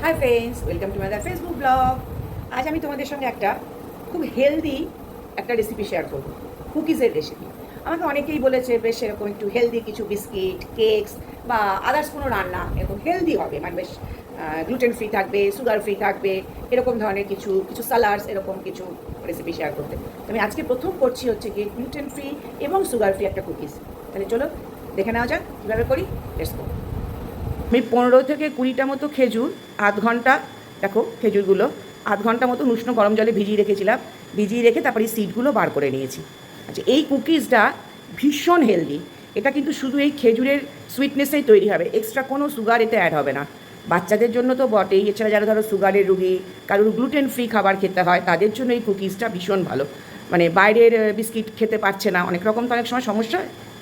Hi friends, welcome to my Facebook blog. আজ আমি তোমাদের সঙ্গে একটা খুব হেলদি একটা রেসিপি শেয়ার করবো, কুকিজের রেসিপি। আমাকে অনেকেই বলেছে বেশ এরকম একটু হেলদি কিছু বিস্কিট, কেকস বা আদার্স কোনো রান্না এরকম হেলদি হবে, মানে বেশ গ্লুটেন ফ্রি থাকবে, সুগার ফ্রি থাকবে, এরকম ধরনের কিছু কিছু সালাডস, এরকম কিছু রেসিপি শেয়ার করতে। আমি আজকে প্রথম করছি হচ্ছে কি গ্লুটেন ফ্রি এবং সুগার ফ্রি একটা কুকিজ। তাহলে চলো দেখে নেওয়া যাক কীভাবে করি। Let's go. আমি 15 থেকে 20টা মতো খেজুর আধ ঘন্টা, দেখো খেজুরগুলো আধ ঘন্টা মতো উষ্ণ গরম জলে ভিজিয়ে রেখেছিলাম। ভিজিয়ে রেখে তারপরে এই সিডগুলো বার করে নিয়েছি। আচ্ছা, এই কুকিজটা ভীষণ হেলদি। এটা কিন্তু শুধু এই খেজুরের সুইটনেসেই তৈরি হবে, এক্সট্রা কোনো সুগার এতে অ্যাড হবে না। বাচ্চাদের জন্য তো বটেই, এছাড়া যারা ধরো সুগারের রুগী, কারোর গ্লুটেন ফ্রি খাবার খেতে হয়, তাদের জন্য এই কুকিজটা ভীষণ ভালো। মানে বাইরের বিস্কিট খেতে পারছে না, অনেক রকম তো অনেক সময় সমস্যা,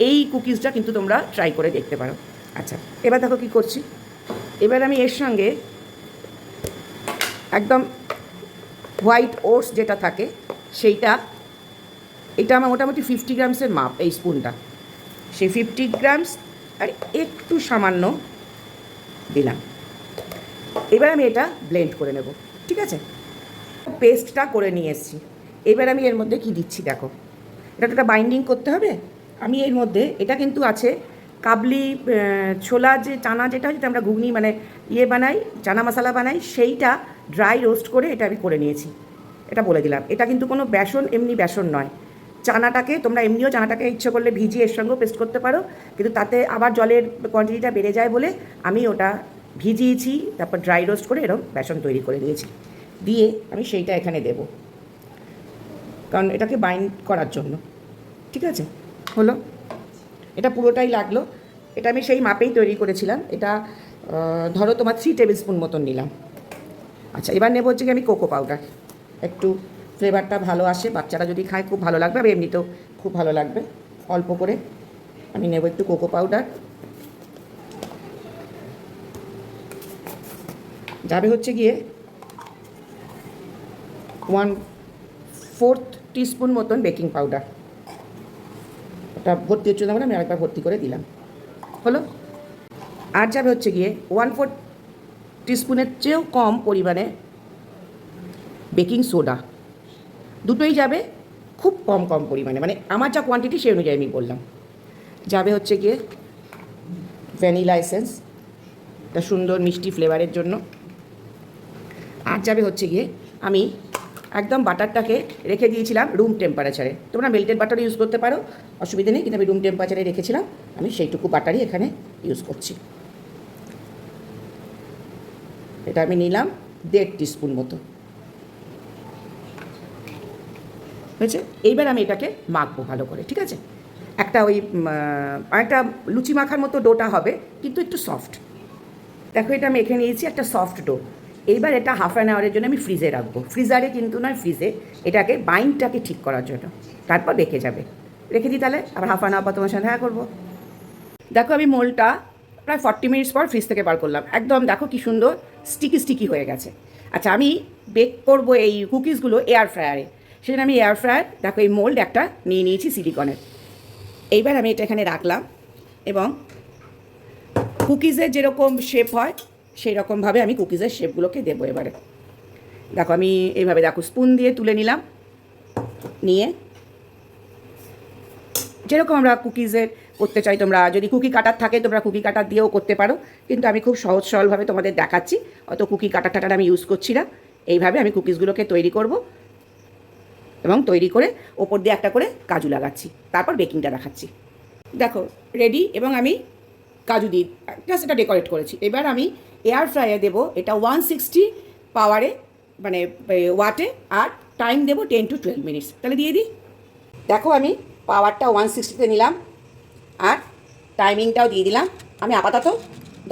এই কুকিজটা কিন্তু তোমরা ট্রাই করে দেখতে পারো। আচ্ছা, এবার দেখো কী করছি। এবার আমি এর সঙ্গে একদম হোয়াইট ওটস যেটা থাকে সেইটা, এটা আমার মোটামুটি 50 গ্রামসের মাপ, এই স্পুনটা সেই 50 গ্রামস আর একটু সামান্য দিলাম। এবার আমি এটা ব্লেন্ড করে নেব, ঠিক আছে। পেস্টটা করে নিয়ে এসেছি। এবার আমি এর মধ্যে কি দিচ্ছি দেখো, এটা একটা বাইন্ডিং করতে হবে। আমি এর মধ্যে, এটা কিন্তু আছে কাবলি ছোলা, যে চানা যেটা যেটা আমরা ঘুগনি মানে বানাই, চানা মশলা বানাই, সেইটা ড্রাই রোস্ট করে এটা আমি করে নিয়েছি। এটা বলে দিলাম, এটা কিন্তু কোনো বেসন, এমনি বেসন নয়। চানাটাকে তোমরা এমনিও চানাটাকে ইচ্ছে করলে ভিজিয়ে এর সঙ্গেও পেস্ট করতে পারো, কিন্তু তাতে আবার জলের কোয়ান্টিটিটা বেড়ে যায় বলে আমি ওটা ভিজিয়েছি, তারপর ড্রাই রোস্ট করে এরকম বেসন তৈরি করে নিয়েছি। দিয়ে আমি সেইটা এখানে দেব, কারণ এটাকে বাইন্ড করার জন্য। ঠিক আছে, হলো, এটা পুরোটাই লাগলো। এটা আমি সেই মাপেই তৈরি করেছিলাম। এটা ধরো তোমার 3 টেবিল স্পুন মতন নিলাম। আচ্ছা, এবার নেবো হচ্ছে কি আমি কোকো পাউডার, একটু ফ্লেভারটা ভালো আসে, বাচ্চারা যদি খায় খুব ভালো লাগবে, আর এমনিতেও খুব ভালো লাগবে। অল্প করে আমি নেব একটু কোকো পাউডার। যাবে হচ্ছে গিয়ে 1/4 টিস্পুন মতন বেকিং পাউডার। ওটা ভর্তি হচ্ছে না, আমি আরেকবার ভর্তি করে দিলাম, হলো। আর যাবে হচ্ছে গিয়ে 1/4 টিস্পুনের চেয়েও কম পরিমাণে বেকিং সোডা। দুটোই যাবে খুব কম কম পরিমাণে, মানে আমার যা কোয়ান্টিটি সেই অনুযায়ী আমি বললাম। যাবে হচ্ছে গিয়ে ভ্যানিলা এসেন্স, একটা সুন্দর মিষ্টি ফ্লেভারের জন্য। আর যাবে হচ্ছে গিয়ে, আমি একদম বাটারটাকে রেখে দিয়েছিলাম রুম টেম্পারেচারে। তোমরা মেল্টেড বাটার ইউজ করতে পারো, অসুবিধা নেই, কিন্তু আমি রুম টেম্পারেচারে রেখেছিলাম। আমি সেইটুকু বাটারই এখানে ইউজ করছি। এটা আমি নিলাম 1.5 টিস্পুন মতো, হয়েছে। এইবার আমি এটাকে মাখবো ভালো করে, ঠিক আছে। একটা ওই একটা লুচি মাখার মতো ডোটা হবে, কিন্তু একটু সফট। দেখো, এটা আমি মেখে নিয়েছি একটা সফট ডো। এইবার এটা হাফ অ্যান আওয়ারের জন্য আমি ফ্রিজে রাখবো, ফ্রিজারে কিন্তু নয়, ফ্রিজে, এটাকে বাইন্ডটাকে ঠিক করার জন্য। তারপর রেখে যাবে, রেখে দিই, তাহলে আবার হাফ অ্যান আওয়ার পর তোমার সাথে দেখা করবো। দেখো, আমি মোলটা প্রায় 40 মিনিটস পর ফ্রিজ থেকে বার করলাম। একদম দেখো কি সুন্দর স্টিকি স্টিকি হয়ে গেছে। আচ্ছা, আমি বেক করবো এই কুকিজগুলো এয়ার ফ্রায়ারে। সেজন্য আমি এয়ার ফ্রায়ার, দেখো এই মোল্ড একটা নিয়ে নিয়েছি সিলিকনের। এইবার আমি এটা এখানে রাখলাম, এবং কুকিজের যেরকম শেপ হয় সেই রকমভাবে আমি কুকিজের শেপগুলোকে দেবো। এবারে দেখো, আমি এইভাবে দেখো স্পুন দিয়ে তুলে নিলাম, নিয়ে যেরকম আমরা কুকিজের করতে চাই, তোমরা যদি কুকি কাটার থাকে তোমরা কুকি কাটার দিয়েও করতে পারো, কিন্তু আমি খুব সহজ সরলভাবে তোমাদের দেখাচ্ছি, অত কুকি কাটার টাটার আমি ইউজ করছি না। এইভাবে আমি কুকিজগুলোকে তৈরি করব, এবং তৈরি করে ওপর দিয়ে একটা করে কাজু লাগাচ্ছি, তারপর বেকিংটা দেখাচ্ছি। দেখো রেডি, এবং আমি কাজু দিয়ে জাস্ট এটা ডেকোরেট করেছি। এবার আমি এয়ার ফ্রায়ারে দেবো, এটা 160 পাওয়ারে, মানে ওয়াটে, আর টাইম দেবো 10 to 12 মিনিটস। তাহলে দিয়ে দিই। দেখো, আমি পাওয়ারটা 160-তে নিলাম, আর টাইমিংটাও দিয়ে দিলাম। আমি আপাতত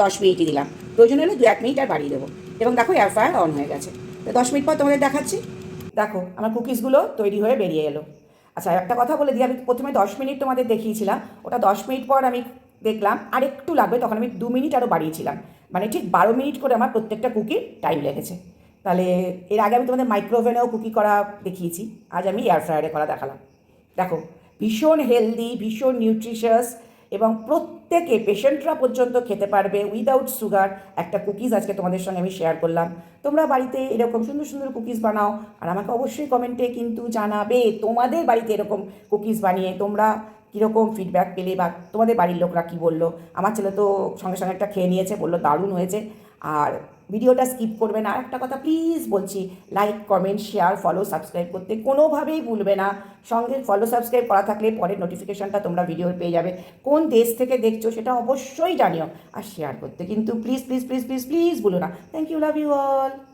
10 মিনিটই দিলাম, প্রয়োজন হলে 2-1 মিনিট আর বাড়িয়ে দেবো। এবং দেখো এয়ার ফ্রায়ার অন হয়ে গেছে। তো 10 মিনিট পর তোমাদের দেখাচ্ছি। দেখো আমার কুকিজগুলো তৈরি হয়ে বেরিয়ে এলো। আচ্ছা, একটা কথা বলে দিই, আমি প্রথমে 10 মিনিট তোমাদের দেখিয়েছিলাম, ওটা 10 মিনিট পর আমি দেখলাম আর একটু লাগবে, তখন আমি 2 মিনিট আরও বাড়িয়েছিলাম। মানে ঠিক 12 মিনিট করে আমার প্রত্যেকটা কুকির টাইম লেগেছে। তাহলে এর আগে আমি তোমাদের মাইক্রোওভেনেও কুকি করা দেখিয়েছি, আজ আমি এয়ার ফ্রায়ারে করা দেখালাম। দেখো, ভীষণ হেলদি, ভীষণ নিউট্রিশাস, এবং প্রত্যেকে পেশেন্টরা পর্যন্ত খেতে পারবে উইদাউট সুগার একটা কুকিজ আজকে তোমাদের সঙ্গে আমি শেয়ার করলাম। তোমরা বাড়িতে এরকম সুন্দর সুন্দর কুকিজ বানাও আর আমাকে অবশ্যই কমেন্টে কিন্তু জানাবে তোমাদের বাড়িতে এরকম কুকিজ বানিয়ে তোমরা কীরকম ফিডব্যাক পেলে বা তোমাদের বাড়ির লোকরা কী বললো। আমার ছেলে তো সঙ্গে সঙ্গে একটা খেয়ে নিয়েছে, বললো দারুণ হয়েছে। আর ভিডিওটা স্কিপ করবে না। আর একটা কথা প্লিজ বলছি, like comment share follow subscribe করতে কোনোভাবেই ভুলবে না। সঙ্গে ফলো সাবস্ক্রাইব করা থাকলে পরের নোটিফিকেশানটা তোমরা ভিডিওর পেয়ে যাবে। কোন দেশ থেকে দেখছো সেটা অবশ্যই জানিও। আর শেয়ার করতে কিন্তু please please please please please ভুলো না। Thank you, love you all.